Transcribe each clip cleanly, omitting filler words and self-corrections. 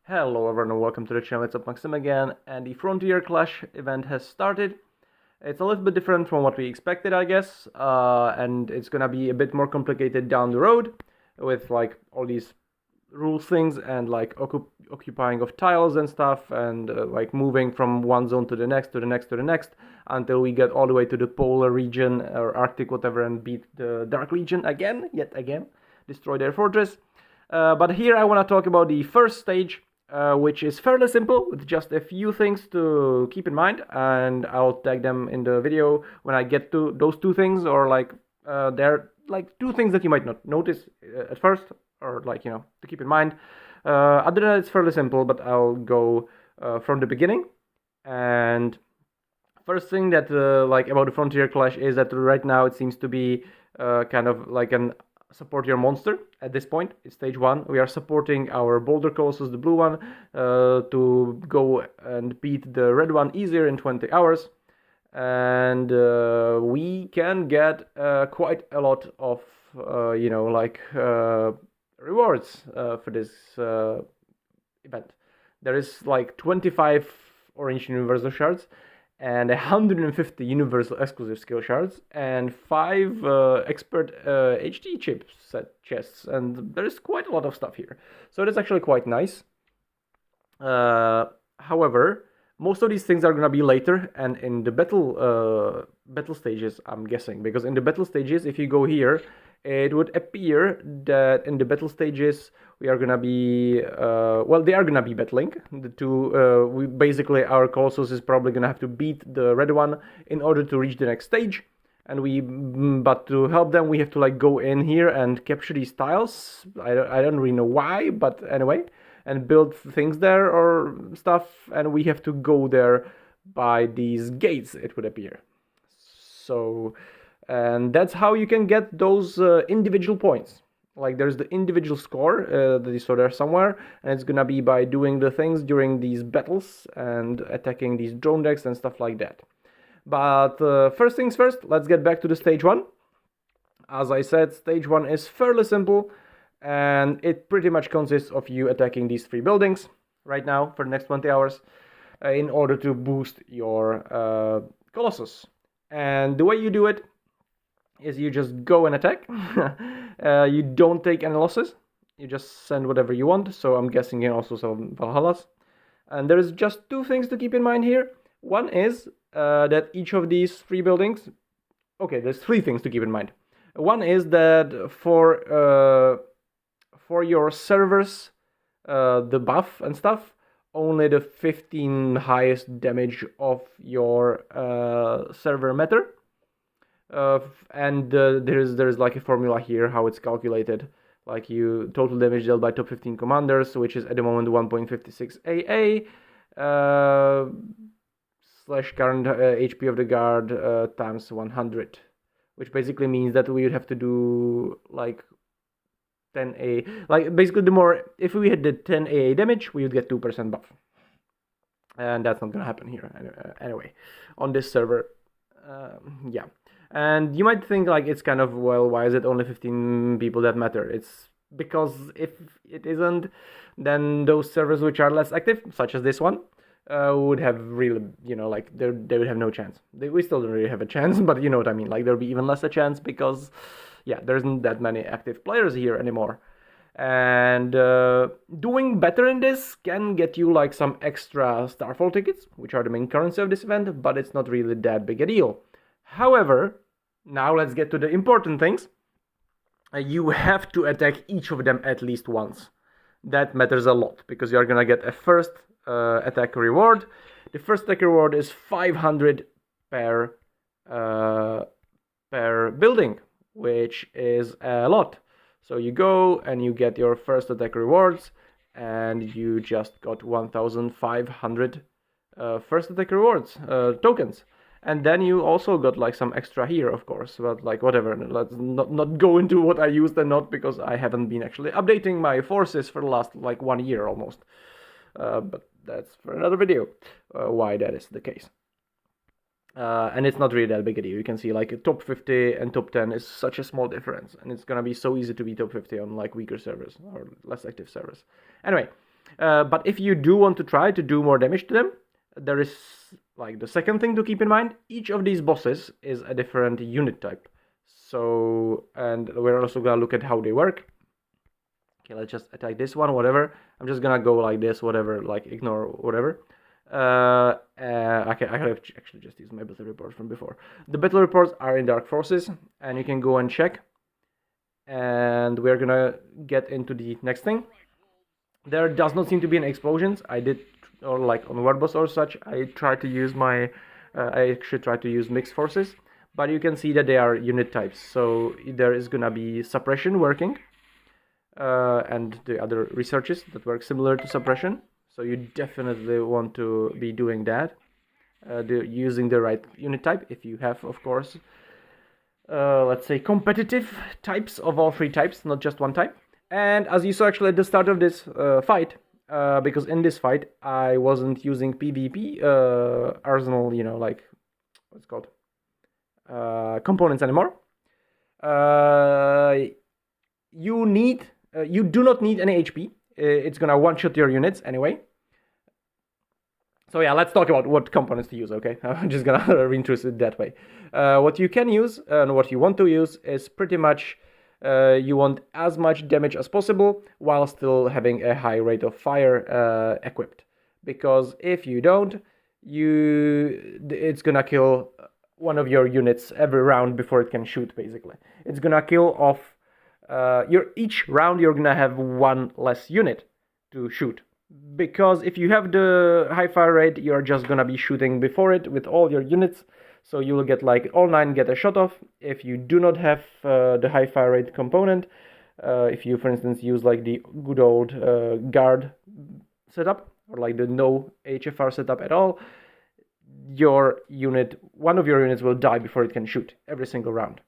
Hello everyone and welcome to the channel, it's up Maxim again, and the Frontier Clash event has started. It's a little bit different from what we expected, I guess, and it's gonna be a bit more complicated down the road with like all these rules things and like occupying of tiles and stuff and like moving from one zone to the next, to the next, to the next, until we get all the way to the polar region or Arctic whatever and beat the Dark Legion yet again, destroy their fortress. But here I want to talk about the first stage, which is fairly simple with just a few things to keep in mind, and I'll tag them in the video when I get to those two things, or like they're like two things that you might not notice at first, or like, you know, to keep in mind. Other than that, it's fairly simple, but I'll go from the beginning. And first thing that like about the Frontier Clash is that right now it seems to be kind of like an support your monster at this point. It's stage 1. We are supporting our Boulder Colossus, the blue one, to go and beat the red one easier in 20 hours. And we can get quite a lot of, rewards for this event. There is like 25 orange universal shards and 150 universal exclusive skill shards and 5 expert HD chip set chests, and there is quite a lot of stuff here, so it is actually quite nice. However, most of these things are gonna be later and in the battle stages, I'm guessing, because in the battle stages, if you go here, it would appear that in the battle stages we are gonna be they are gonna be battling the two. We basically, our Colossus is probably gonna have to beat the red one in order to reach the next stage, and but to help them we have to like go in here and capture these tiles. I don't really know why, but anyway, and build things there or stuff, and we have to go there by these gates, it would appear. So, and that's how you can get those individual points. Like there's the individual score that you saw there somewhere, and it's gonna be by doing the things during these battles and attacking these drone decks and stuff like that. But first things first, let's get back to the stage 1. As I said, stage 1 is fairly simple, and it pretty much consists of you attacking these 3 buildings right now for the next 20 hours in order to boost your Colossus. And the way you do it is you just go and attack. You don't take any losses. You just send whatever you want. So I'm guessing you also some Valhallas. And there's just 2 things to keep in mind here. One is that each of these 3 buildings... Okay, there's 3 things to keep in mind. One is that for your servers, the buff and stuff, only the 15 highest damage of your server matter. And there's like a formula here how it's calculated, like you total damage dealt by top 15 commanders, which is at the moment 1.56 AA slash current HP of the guard times 100, which basically means that we would have to do like 10 AA, like basically the more, if we had the 10 AA damage we would get 2% buff, and that's not gonna happen here anyway on this server. Yeah. And you might think like it's kind of, well, why is it only 15 people that matter? It's because if it isn't, then those servers which are less active, such as this one, would have really, you know, like they would have no chance. We still don't really have a chance, but you know what I mean. Like there'll be even less a chance because, yeah, there isn't that many active players here anymore. And doing better in this can get you like some extra Starfall tickets, which are the main currency of this event, but it's not really that big a deal. However, now let's get to the important things. You have to attack each of them at least once. That matters a lot, because you are gonna get a first attack reward. The first attack reward is 500 per building, which is a lot. So you go and you get your first attack rewards, and you just got 1,500 first attack rewards tokens. And then you also got like some extra here, of course, but like whatever. Let's not go into what I used and not, because I haven't been actually updating my forces for the last like 1 year almost. But that's for another video, why that is the case. And it's not really that big a deal. You can see like top 50 and top 10 is such a small difference, and it's gonna be so easy to be top 50 on like weaker servers or less active servers. Anyway, But if you do want to try to do more damage to them, there is like the second thing to keep in mind. Each of these bosses is a different unit type. So, and we're also gonna look at how they work. Okay, let's just attack this one, whatever. I'm just gonna go like this, whatever, like ignore whatever. Okay, I have actually just used my battle reports from before. The battle reports are in Dark Forces, and you can go and check. And we're gonna get into the next thing. There does not seem to be any explosions. I did, or like on Word Boss or such, I tried to use I actually tried to use mixed forces, but you can see that they are unit types. So there is gonna be suppression working, and the other researches that work similar to suppression. So you definitely want to be doing that, using the right unit type if you have, of course, let's say competitive types of all three types, not just one type. And as you saw actually at the start of this fight, because in this fight I wasn't using PvP arsenal, like what's it called, components anymore. You do not need any HP. It's gonna one-shot your units anyway. So yeah, let's talk about what components to use, okay? I'm just gonna reintroduce it that way. What you can use and what you want to use is pretty much you want as much damage as possible while still having a high rate of fire equipped. Because if you don't, it's gonna kill one of your units every round before it can shoot, basically. It's gonna kill off each round you're gonna have one less unit to shoot. Because if you have the high fire rate, you're just gonna be shooting before it with all your units, so you will get like all 9 get a shot off. If you do not have the high fire rate component, if you for instance use like the good old guard setup, or like the no HFR setup at all, one of your units will die before it can shoot every single round.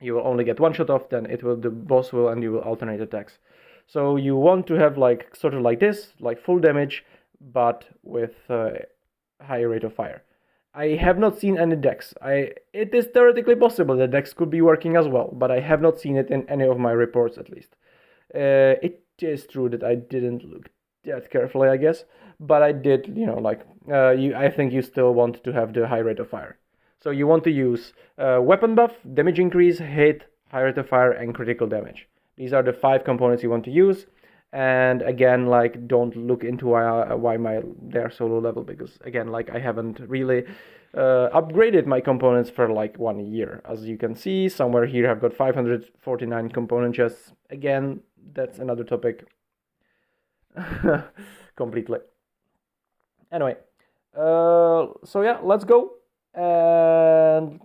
You will only get one shot off, then the boss will, and you will alternate attacks. So you want to have like sort of like this, like full damage, but with higher rate of fire. I have not seen any decks. It is theoretically possible that decks could be working as well, but I have not seen it in any of my reports at least. It is true that I didn't look that carefully, I guess, but I did, I think you still want to have the high rate of fire. So you want to use weapon buff, damage increase, hit, high rate of fire, and critical damage. These are the 5 components you want to use. And again, like, don't look into why they're so low level, because again, like, I haven't really upgraded my components for like 1 year. As you can see, somewhere here I've got 549 component chests. Again, that's another topic completely. Anyway, so yeah, let's go. And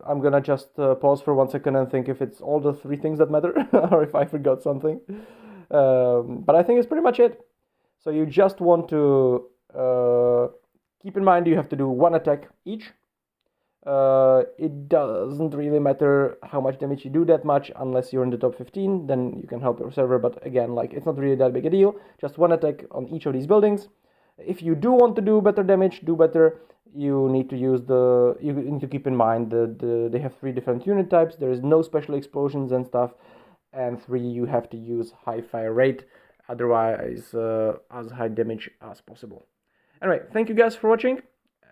I'm gonna just pause for 1 second and think if it's all the 3 things that matter or if I forgot something. But I think it's pretty much it. So you just want to keep in mind you have to do 1 attack each. It doesn't really matter how much damage you do that much unless you're in the top 15, then you can help your server, but again, like, it's not really that big a deal. Just 1 attack on each of these buildings. If you do want to do better damage, you need to keep in mind that they have 3 different unit types. There is no special explosions and stuff, and 3, you have to use high fire rate, otherwise as high damage as possible. Anyway, thank you guys for watching,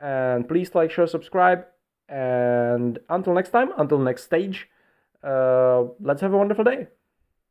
and please like, share, subscribe, and until next time, until next stage, let's have a wonderful day.